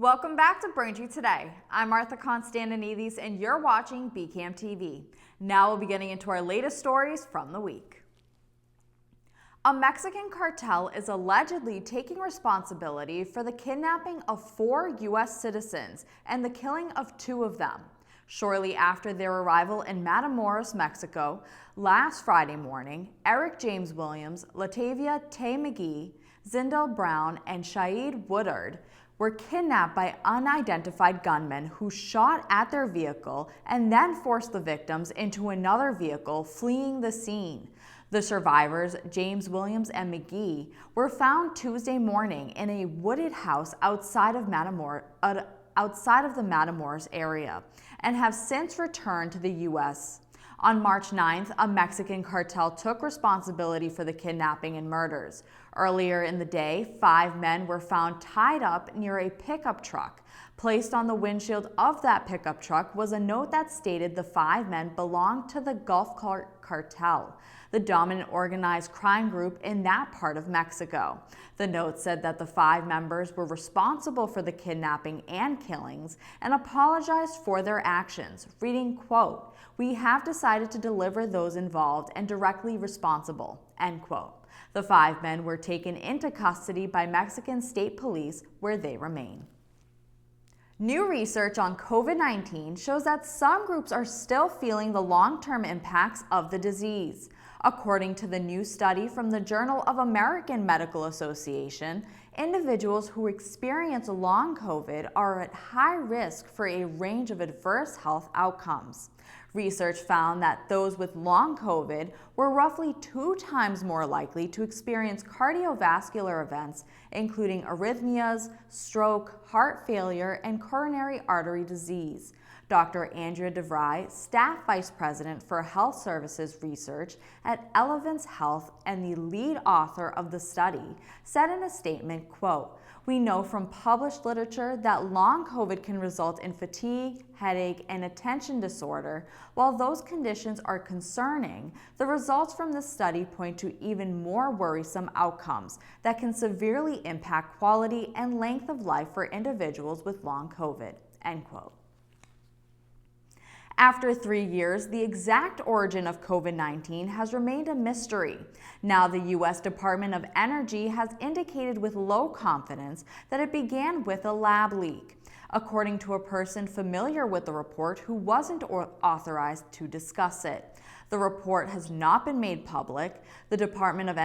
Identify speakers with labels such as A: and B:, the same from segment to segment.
A: Welcome back to Braintree Today. I'm Martha Konstandinidis and you're watching BCAM TV. Now we'll be getting into our latest stories from the week. A Mexican cartel is allegedly taking responsibility for the kidnapping of 4 U.S. citizens and the killing of 2 of them. Shortly after their arrival in Matamoros, Mexico, last Friday morning, Eric James Williams, Latavia Tay McGee, Zindel Brown, and Shaid Woodard were kidnapped by unidentified gunmen who shot at their vehicle and then forced the victims into another vehicle, fleeing the scene. The survivors, James Williams and McGee, were found Tuesday morning in a wooded house outside of the Matamoros area and have since returned to the U.S. On March 9th, a Mexican cartel took responsibility for the kidnapping and murders. Earlier in the day, 5 men were found tied up near a pickup truck. Placed on the windshield of that pickup truck was a note that stated the 5 men belonged to the Gulf Cartel, the dominant organized crime group in that part of Mexico. The note said that the 5 members were responsible for the kidnapping and killings and apologized for their actions, reading, quote, "We have decided to deliver those involved and directly responsible," end quote. The 5 men were taken into custody by Mexican state police, where they remain. New research on COVID-19 shows that some groups are still feeling the long-term impacts of the disease. According to the new study from the Journal of American Medical Association, individuals who experience long COVID are at high risk for a range of adverse health outcomes. Research found that those with long COVID were roughly 2 times more likely to experience cardiovascular events, including arrhythmias, stroke, heart failure, and coronary artery disease. Dr. Andrea DeVry, Staff Vice President for Health Services Research at Elevance Health and the lead author of the study, said in a statement, quote, "We know from published literature that long COVID can result in fatigue, headache, and attention disorder. While those conditions are concerning, the results from this study point to even more worrisome outcomes that can severely impact quality and length of life for individuals with long COVID," end quote. After 3 years, the exact origin of COVID-19 has remained a mystery. Now, the U.S. Department of Energy has indicated with low confidence that it began with a lab leak, according to a person familiar with the report who wasn't authorized to discuss it. The report has not been made public. The Department of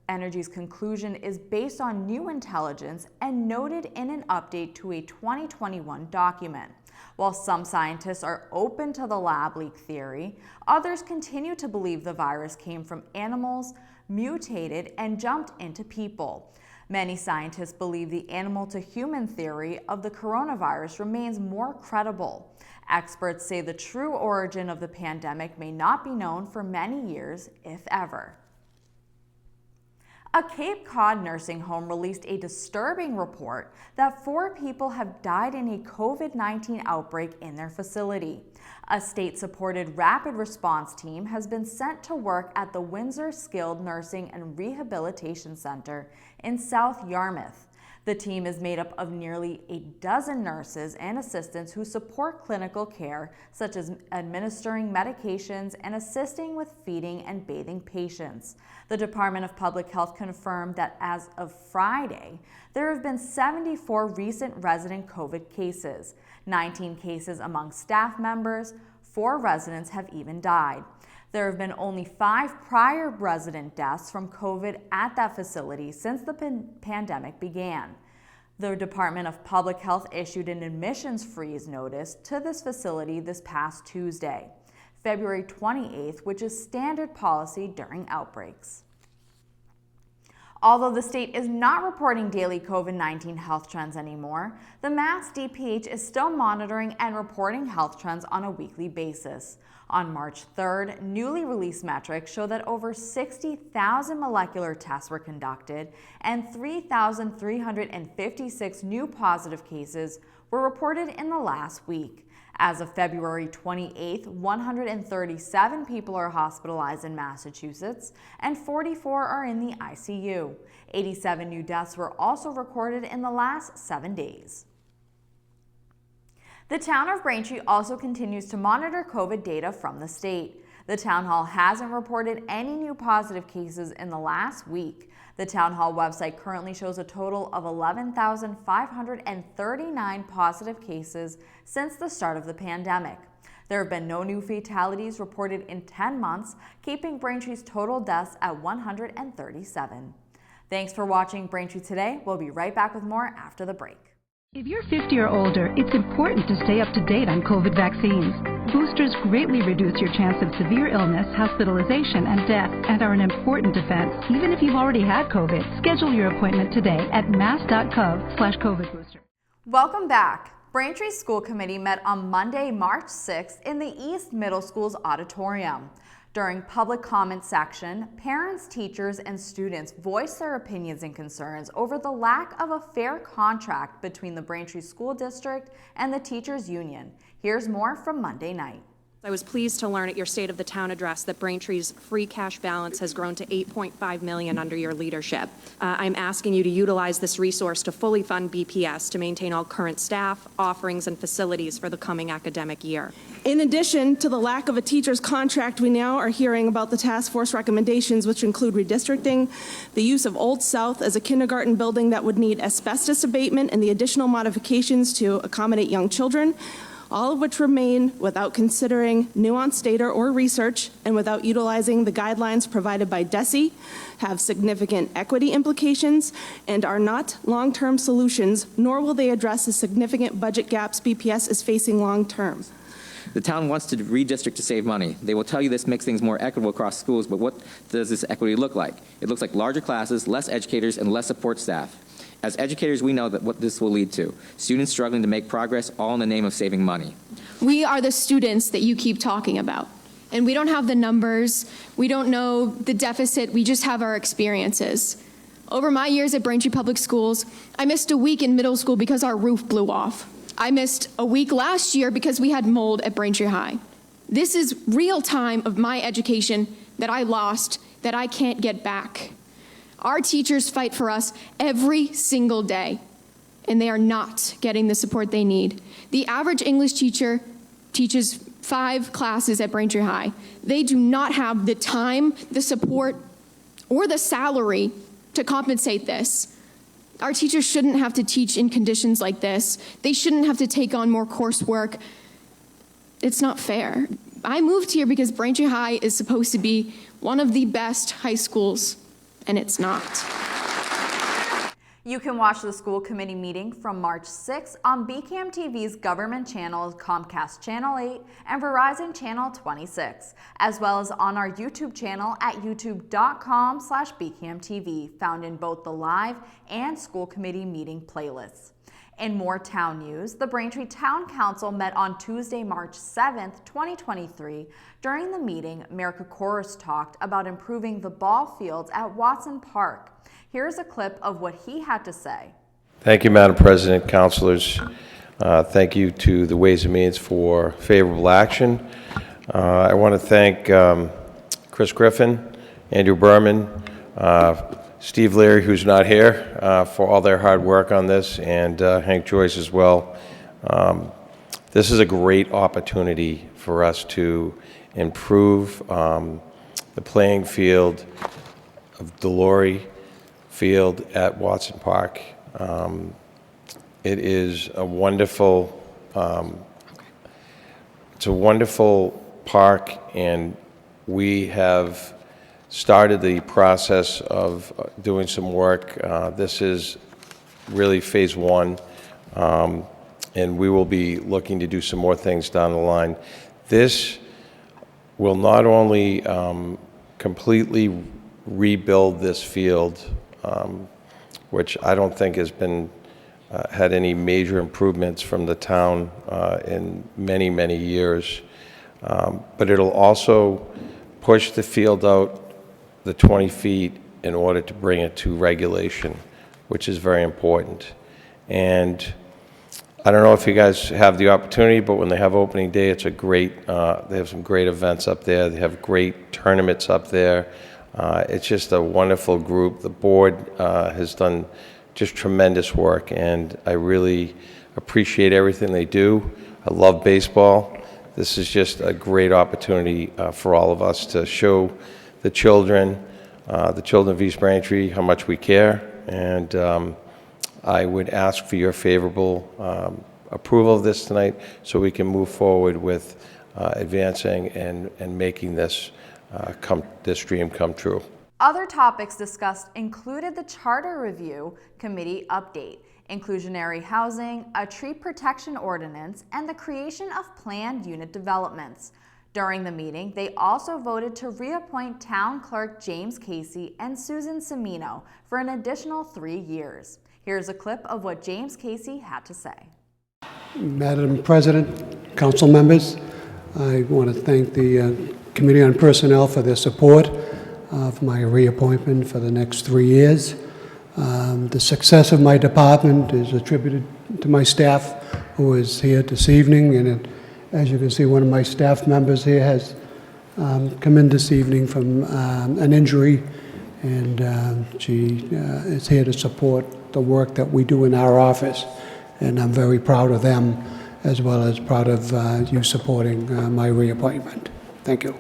A: Energy's conclusion is based on new intelligence and noted in an update to a 2021 document. While some scientists are open to the lab leak theory, others continue to believe the virus came from animals, mutated, and jumped into people. Many scientists believe the animal-to-human theory of the coronavirus remains more credible. Experts say the true origin of the pandemic may not be known for many years, if ever. A Cape Cod nursing home released a disturbing report that 4 people have died in a COVID-19 outbreak in their facility. A state-supported rapid response team has been sent to work at the Windsor Skilled Nursing and Rehabilitation Center in South Yarmouth. The team is made up of nearly a dozen nurses and assistants who support clinical care, such as administering medications and assisting with feeding and bathing patients. The Department of Public Health confirmed that as of Friday, there have been 74 recent resident COVID cases, 19 cases among staff members, 4 residents have even died. There have been only 5 prior resident deaths from COVID at that facility since the pandemic began. The Department of Public Health issued an admissions freeze notice to this facility this past Tuesday, February 28th, which is standard policy during outbreaks. Although the state is not reporting daily COVID-19 health trends anymore, the Mass DPH is still monitoring and reporting health trends on a weekly basis. On March 3rd, newly released metrics show that over 60,000 molecular tests were conducted and 3,356 new positive cases were reported in the last week. As of February 28th, 137 people are hospitalized in Massachusetts and 44 are in the ICU. 87 new deaths were also recorded in the last 7 days. The town of Braintree also continues to monitor COVID data from the state. The town hall hasn't reported any new positive cases in the last week. The town hall website currently shows a total of 11,539 positive cases since the start of the pandemic. There have been no new fatalities reported in 10 months, keeping Braintree's total deaths at 137. Thanks for watching Braintree Today. We'll be right back with more after the break.
B: If you're 50 or older, it's important to stay up to date on COVID vaccines. Boosters greatly reduce your chance of severe illness, hospitalization, and death, and are an important defense. Even if you've already had COVID, schedule your appointment today at mass.gov/COVID-booster.
A: Welcome back. Braintree School Committee met on Monday, March 6th in the East Middle School's auditorium. During public comment section, parents, teachers, and students voiced their opinions and concerns over the lack of a fair contract between the Braintree School District and the Teachers Union. Here's more from Monday night.
C: I was pleased to learn at your State of the Town address that Braintree's free cash balance has grown to $8.5 million under your leadership. I'm asking you to utilize this resource to fully fund BPS to maintain all current staff, offerings, and facilities for the coming academic year.
D: In addition to the lack of a teacher's contract, we now are hearing about the task force recommendations, which include redistricting, the use of Old South as a kindergarten building that would need asbestos abatement, and the additional modifications to accommodate young children, all of which remain without considering nuanced data or research and without utilizing the guidelines provided by DESE, have significant equity implications, and are not long-term solutions, nor will they address the significant budget gaps BPS is facing long-term.
E: The town wants to redistrict to save money. They will tell you this makes things more equitable across schools, but what does this equity look like? It looks like larger classes, less educators, and less support staff. As educators, we know that what this will lead to. Students struggling to make progress, all in the name of saving money.
F: We are the students that you keep talking about. And we don't have the numbers, we don't know the deficit, we just have our experiences. Over my years at Braintree Public Schools, I missed a week in middle school because our roof blew off. I missed a week last year because we had mold at Braintree High. This is real time of my education that I lost, that I can't get back. Our teachers fight for us every single day, and they are not getting the support they need. The average English teacher teaches 5 classes at Braintree High. They do not have the time, the support, or the salary to compensate this. Our teachers shouldn't have to teach in conditions like this. They shouldn't have to take on more coursework. It's not fair. I moved here because Braintree High is supposed to be one of the best high schools, and it's not.
A: You can watch the school committee meeting from March 6th on BCAM TV's government channels Comcast Channel 8 and Verizon Channel 26, as well as on our YouTube channel at youtube.com/BCAMTV, found in both the live and school committee meeting playlists. In more town news, the Braintree Town Council met on Tuesday, March 7th, 2023. During the meeting, Mayor Kokoris talked about improving the ball fields at Watson Park. Here's a clip of what he had to say.
G: Thank you, Madam President, councilors. Thank you to the Ways and Means for favorable action. I want to thank Chris Griffin, Andrew Berman, Steve Leary, who's not here, for all their hard work on this, and Hank Joyce as well. This is a great opportunity for us to improve the playing field of Delory Field at Watson Park. It is a wonderful, it's a wonderful park, and we have started the process of doing some work. This is really phase 1, and we will be looking to do some more things down the line. This will not only completely rebuild this field, which I don't think has been had any major improvements from the town in many, many years, but it'll also push the field out the 20 feet in order to bring it to regulation, which is very important. And I don't know if you guys have the opportunity, but when they have opening day, it's a great, they have some great events up there. They have great tournaments up there. It's just a wonderful group. The board has done just tremendous work, and I really appreciate everything they do. I love baseball. This is just a great opportunity for all of us to show the children of East Braintree, how much we care. And I would ask for your favorable approval of this tonight so we can move forward with advancing and making this dream come true.
A: Other topics discussed included the Charter Review Committee update, inclusionary housing, a tree protection ordinance, and the creation of planned unit developments. During the meeting, they also voted to reappoint Town Clerk James Casey and Susan Semino for an additional 3 years. Here's a clip of what James Casey had to say.
H: Madam President, council members, I want to thank the Committee on Personnel for their support of my reappointment for the next 3 years. The success of my department is attributed to my staff who is here this evening, and as you can see, one of my staff members here has come in this evening from an injury, and she is here to support the work that we do in our office, and I'm very proud of them as well as proud of you supporting my reappointment. Thank you.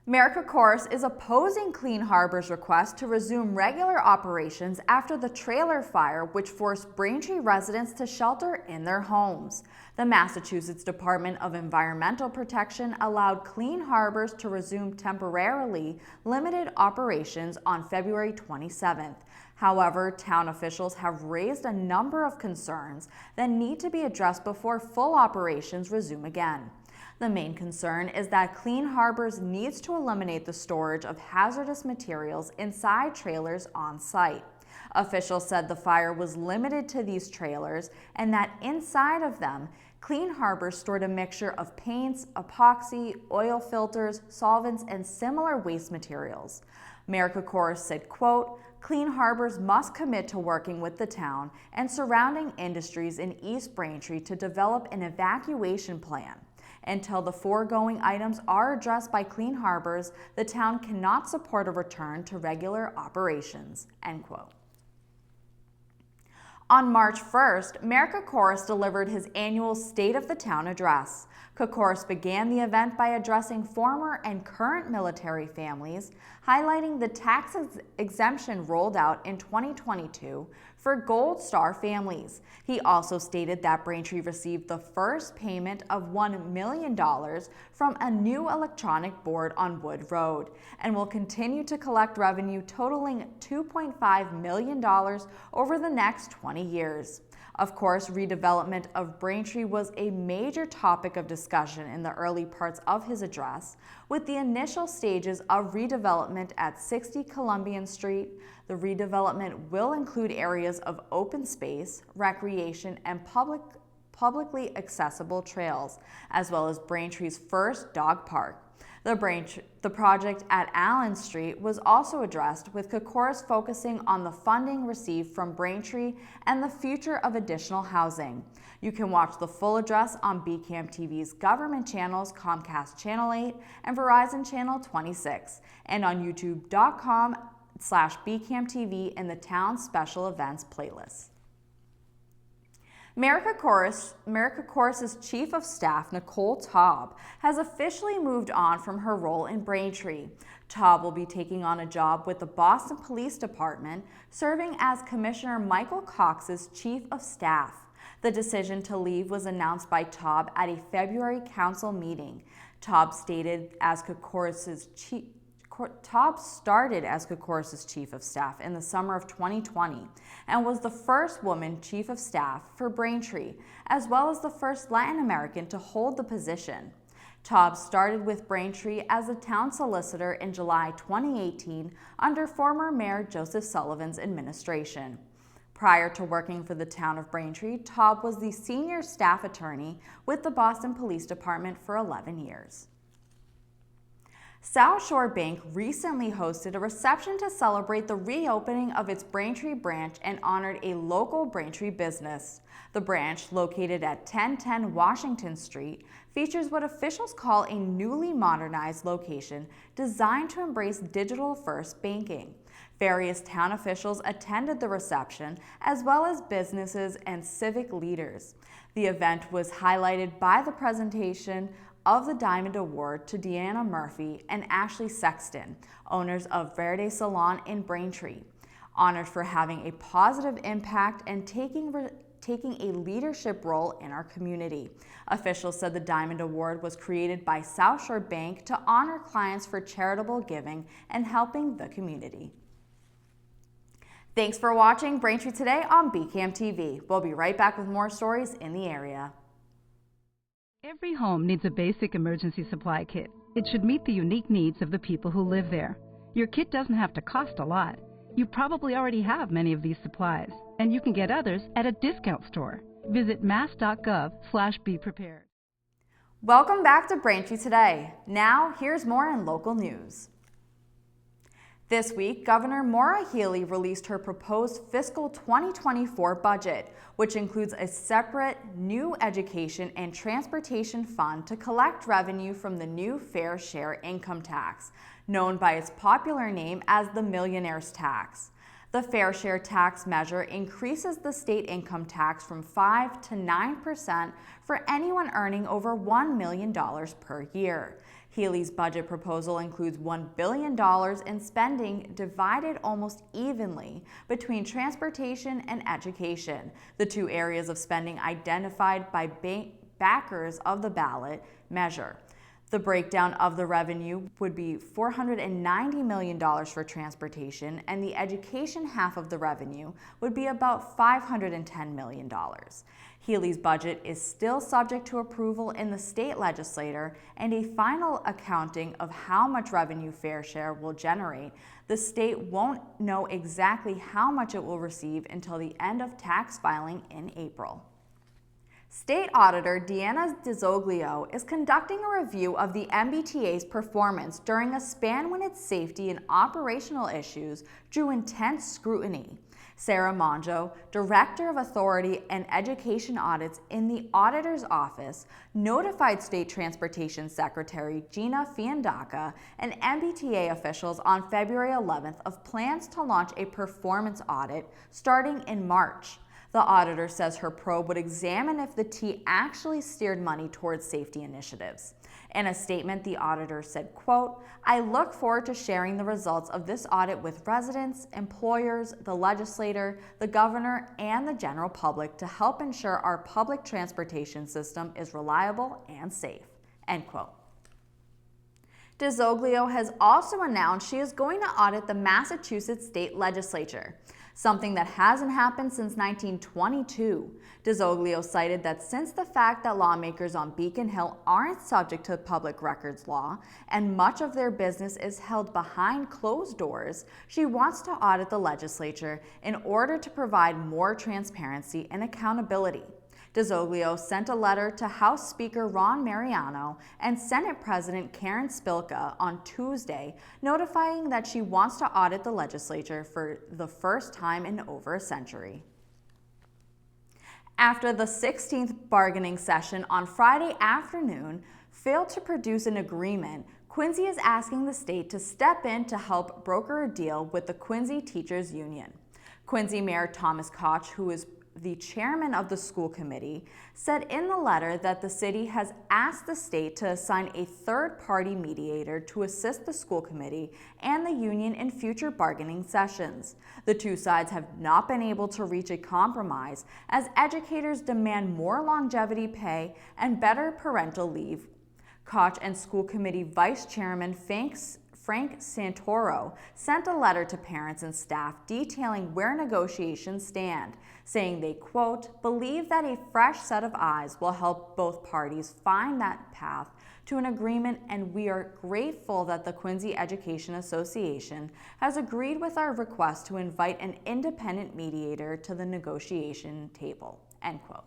A: Mayor Kokoris is opposing Clean Harbor's request to resume regular operations after the trailer fire, which forced Braintree residents to shelter in their homes. The Massachusetts Department of Environmental Protection allowed Clean Harbors to resume temporarily limited operations on February 27th. However, town officials have raised a number of concerns that need to be addressed before full operations resume again. The main concern is that Clean Harbors needs to eliminate the storage of hazardous materials inside trailers on site. Officials said the fire was limited to these trailers and that inside of them, Clean Harbors stored a mixture of paints, epoxy, oil filters, solvents, and similar waste materials. Mayor Kokoris said, quote, "Clean Harbors must commit to working with the town and surrounding industries in East Braintree to develop an evacuation plan. Until the foregoing items are addressed by Clean Harbors, the town cannot support a return to regular operations," end quote. On March 1st, Mayor Kokoris delivered his annual State of the Town address. Kokoris began the event by addressing former and current military families, highlighting the tax exemption rolled out in 2022 for Gold Star families. He also stated that Braintree received the first payment of $1 million from a new electronic board on Wood Road and will continue to collect revenue totaling $2.5 million over the next 20 years. Of course, redevelopment of Braintree was a major topic of discussion in the early parts of his address, with the initial stages of redevelopment at 60 Columbian Street. The redevelopment will include areas of open space, recreation, and publicly accessible trails, as well as Braintree's first dog park. The project at Allen Street was also addressed, with Kokoris focusing on the funding received from Braintree and the future of additional housing. You can watch the full address on BCAM TV's government channels, Comcast Channel 8 and Verizon Channel 26, and on youtube.com/BCAM TV in the town's special events playlist. Mayor Kokoris' Chief of Staff, Nicole Taub, has officially moved on from her role in Braintree. Taub will be taking on a job with the Boston Police Department, serving as Commissioner Michael Cox's Chief of Staff. The decision to leave was announced by Taub at a February council meeting. Taub started as Kokoris' Chief of Staff in the summer of 2020 and was the first woman Chief of Staff for Braintree, as well as the first Latin American to hold the position. Taub started with Braintree as a town solicitor in July 2018 under former Mayor Joseph Sullivan's administration. Prior to working for the town of Braintree, Taub was the senior staff attorney with the Boston Police Department for 11 years. South Shore Bank recently hosted a reception to celebrate the reopening of its Braintree branch and honored a local Braintree business. The branch, located at 1010 Washington Street, features what officials call a newly modernized location designed to embrace digital-first banking. Various town officials attended the reception, as well as businesses and civic leaders. The event was highlighted by the presentation of the Diamond Award to Deanna Murphy and Ashley Sexton, owners of Verde Salon in Braintree, honored for having a positive impact and taking a leadership role in our community. Officials said the Diamond Award was created by South Shore Bank to honor clients for charitable giving and helping the community. Thanks for watching Braintree Today on BCAM TV. We'll be right back with more stories in the area.
B: Every home needs a basic emergency supply kit. It should meet the unique needs of the people who live there. Your kit doesn't have to cost a lot. You probably already have many of these supplies, and you can get others at a discount store. Visit mass.gov/beprepared.
A: Welcome back to Braintree Today. Now, here's more in local news. This week, Governor Maura Healey released her proposed fiscal 2024 budget, which includes a separate new education and transportation fund to collect revenue from the new fair share income tax, known by its popular name as the Millionaire's Tax. The fair share tax measure increases the state income tax from 5% to 9% for anyone earning over $1 million per year. Healey's budget proposal includes $1 billion in spending divided almost evenly between transportation and education, the two areas of spending identified by backers of the ballot measure. The breakdown of the revenue would be $490 million for transportation, and the education half of the revenue would be about $510 million. Healey's budget is still subject to approval in the state legislature and a final accounting of how much revenue fair share will generate. The state won't know exactly how much it will receive until the end of tax filing in April. State Auditor Deanna Dizoglio is conducting a review of the MBTA's performance during a span when its safety and operational issues drew intense scrutiny. Sarah Monjo, Director of Authority and Education Audits in the Auditor's Office, notified State Transportation Secretary Gina Fiandaca and MBTA officials on February 11th of plans to launch a performance audit starting in March. The auditor says her probe would examine if the T actually steered money towards safety initiatives. In a statement, the auditor said, quote, "I look forward to sharing the results of this audit with residents, employers, the legislator, the governor, and the general public to help ensure our public transportation system is reliable and safe," end quote. Dizoglio has also announced she is going to audit the Massachusetts state legislature, something that hasn't happened since 1922. Dizoglio cited that since the fact that lawmakers on Beacon Hill aren't subject to public records law and much of their business is held behind closed doors, she wants to audit the legislature in order to provide more transparency and accountability. Dizoglio sent a letter to House Speaker Ron Mariano and Senate President Karen Spilka on Tuesday, notifying that she wants to audit the legislature for the first time in over a century. After the 16th bargaining session on Friday afternoon failed to produce an agreement, Quincy is asking the state to step in to help broker a deal with the Quincy Teachers Union. Quincy Mayor Thomas Koch, who is the chairman of the school committee, said in the letter that the city has asked the state to assign a third-party mediator to assist the school committee and the union in future bargaining sessions. The two sides have not been able to reach a compromise as educators demand more longevity pay and better parental leave. Koch and school committee vice chairman Frank Santoro sent a letter to parents and staff detailing where negotiations stand, saying they, quote, "believe that a fresh set of eyes will help both parties find that path to an agreement, and we are grateful that the Quincy Education Association has agreed with our request to invite an independent mediator to the negotiation table," end quote.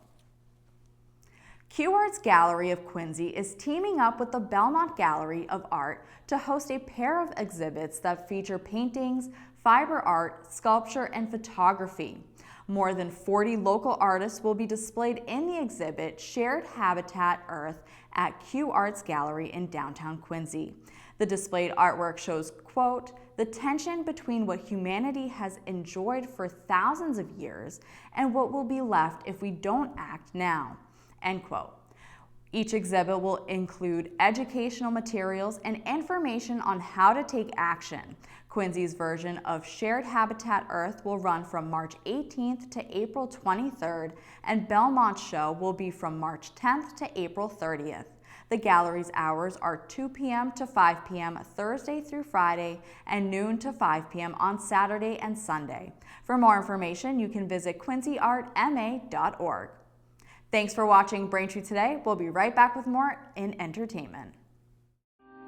A: Q Arts Gallery of Quincy is teaming up with the Belmont Gallery of Art to host a pair of exhibits that feature paintings, fiber art, sculpture, and photography. More than 40 local artists will be displayed in the exhibit Shared Habitat Earth at Q Arts Gallery in downtown Quincy. The displayed artwork shows, quote, the tension between what humanity has enjoyed for thousands of years and what will be left if we don't act now, end quote. Each exhibit will include educational materials and information on how to take action. Quincy's version of Shared Habitat Earth will run from March 18th to April 23rd, and Belmont's show will be from March 10th to April 30th. The gallery's hours are 2 p.m. to 5 p.m. Thursday through Friday and noon to 5 p.m. on Saturday and Sunday. For more information, you can visit quincyartma.org. Thanks for watching Braintree Today. We'll be right back with more in entertainment.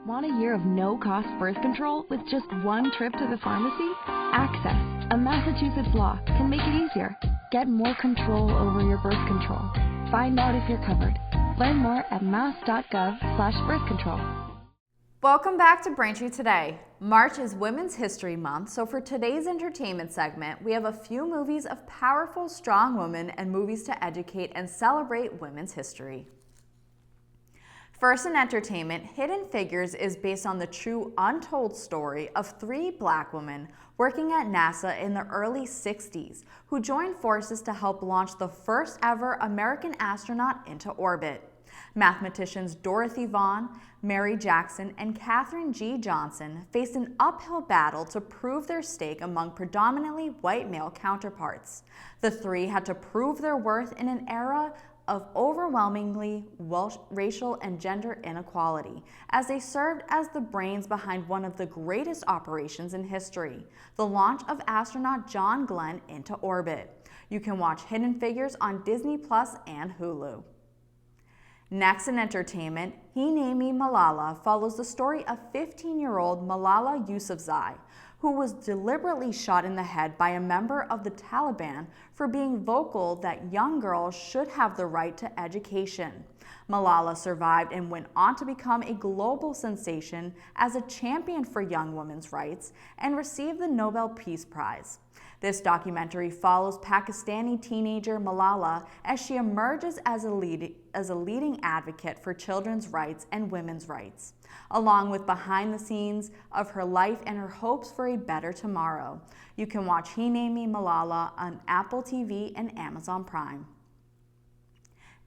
B: Want a year of no-cost birth control with just one trip to the pharmacy? Access, a Massachusetts law, can make it easier. Get more control over your birth control. Find out if you're covered. Learn more at mass.gov/birthcontrol.
A: Welcome back to Braintree Today. March is Women's History Month, so for today's entertainment segment, we have a few movies of powerful, strong women and movies to educate and celebrate women's history. First in entertainment, Hidden Figures is based on the true untold story of 3 Black women working at NASA in the early 60s who joined forces to help launch the first ever American astronaut into orbit. Mathematicians Dorothy Vaughan, Mary Jackson, and Katherine G. Johnson faced an uphill battle to prove their stake among predominantly white male counterparts. The 3 had to prove their worth in an era of overwhelmingly racial and gender inequality, as they served as the brains behind one of the greatest operations in history, the launch of astronaut John Glenn into orbit. You can watch Hidden Figures on Disney Plus and Hulu. Next in entertainment, He Named Me Malala follows the story of 15-year-old Malala Yousafzai, who was deliberately shot in the head by a member of the Taliban for being vocal that young girls should have the right to education. Malala survived and went on to become a global sensation as a champion for young women's rights and received the Nobel Peace Prize. This documentary follows Pakistani teenager Malala as she emerges as a leading advocate for children's rights and women's rights, along with behind the scenes of her life and her hopes for a better tomorrow. You can watch He Named Me Malala on Apple TV and Amazon Prime.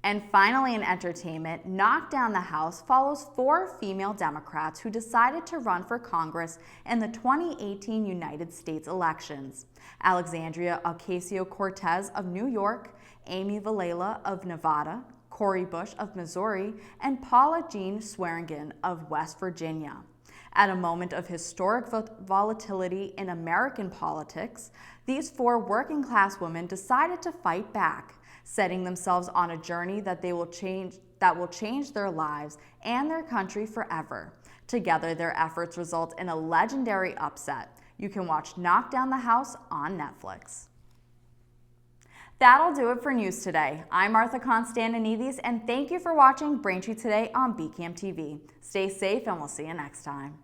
A: And finally in entertainment, Knock Down the House follows 4 female Democrats who decided to run for Congress in the 2018 United States elections. Alexandria Ocasio-Cortez of New York, Amy Vilela of Nevada, Cori Bush of Missouri, and Paula Jean Swearengin of West Virginia. At a moment of historic volatility in American politics, these 4 working-class women decided to fight back, setting themselves on a journey that will change their lives and their country forever. Together, their efforts result in a legendary upset. You can watch Knock Down the House on Netflix. That'll do it for news today. I'm Martha Konstandinidis, and thank you for watching Braintree Today on BCAM TV. Stay safe, and we'll see you next time.